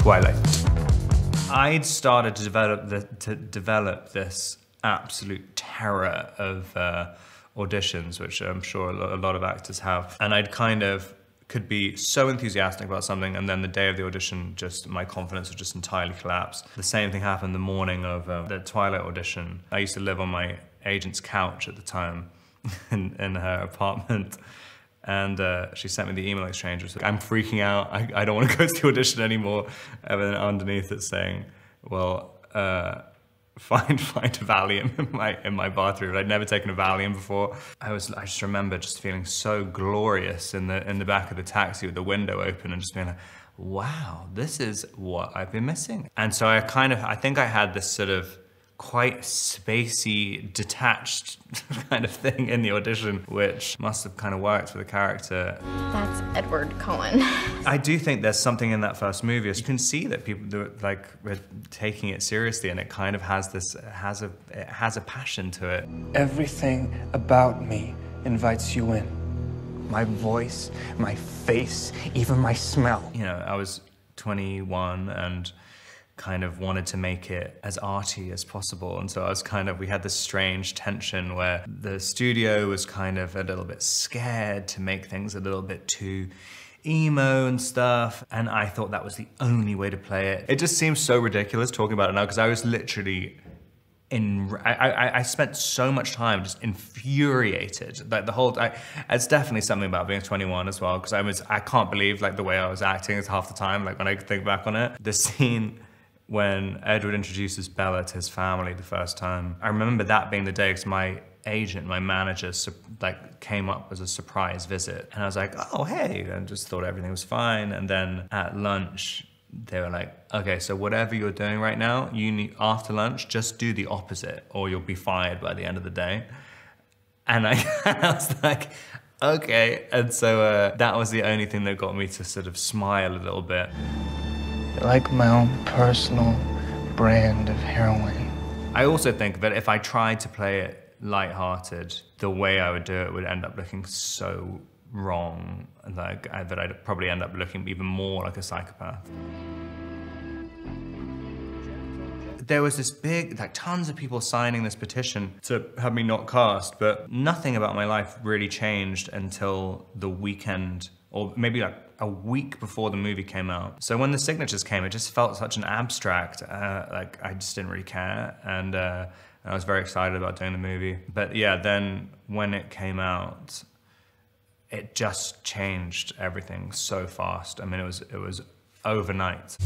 TWİLİGHT. I'd started to develop this absolute terror of auditions, which I'm sure a lot of actors have. And I'd kind of could be so enthusiastic about something, and then the day of the audition, just my confidence would just entirely collapse. The same thing happened the morning of the TWİLİGHT audition. I used to live on my agent's couch at the time in her apartment. And she sent me the email exchange, which was like, I'm freaking out, I don't want to go to the audition anymore. And then underneath it's saying, well, find a Valium in my bathroom. I'd never taken a Valium before. I just remember just feeling so glorious in the back of the taxi with the window open and just being like, wow, this is what I've been missing. And so I think I had this sort of quite spacey, detached kind of thing in the audition, which must have kind of worked for the character. That's Edward Cullen. I do think there's something in that first movie. You can see that people were taking it seriously, and it kind of has this, it has a passion to it. Everything about me invites you in. My voice, my face, even my smell. You know, I was 21 and kind of wanted to make it as arty as possible. And so we had this strange tension where the studio was kind of a little bit scared to make things a little bit too emo and stuff. And I thought that was the only way to play it. It just seems so ridiculous talking about it now, because I was literally I spent so much time just infuriated. Like it's definitely something about being 21 as well, because I can't believe like the way I was acting is half the time, like when I think back on it. The scene when Edward introduces Bella to his family the first time, I remember that being the day, because my agent, my manager, like came up as a surprise visit. And I was like, oh, hey, and just thought everything was fine. And then at lunch, they were like, okay, so whatever you're doing right now, you need, after lunch, just do the opposite or you'll be fired by the end of the day. And I was like, okay. And so that was the only thing that got me to sort of smile a little bit. Like my own personal brand of heroin. I also think that if I tried to play it lighthearted, the way I would do it would end up looking so wrong, like that I'd probably end up looking even more like a psychopath. There was this big, like tons of people signing this petition to have me not cast, but nothing about my life really changed until the weekend, or maybe like a week before the movie came out. So when the signatures came, it just felt such an abstract, like I just didn't really care. And I was very excited about doing the movie. But yeah, then when it came out, it just changed everything so fast. I mean, it was overnight.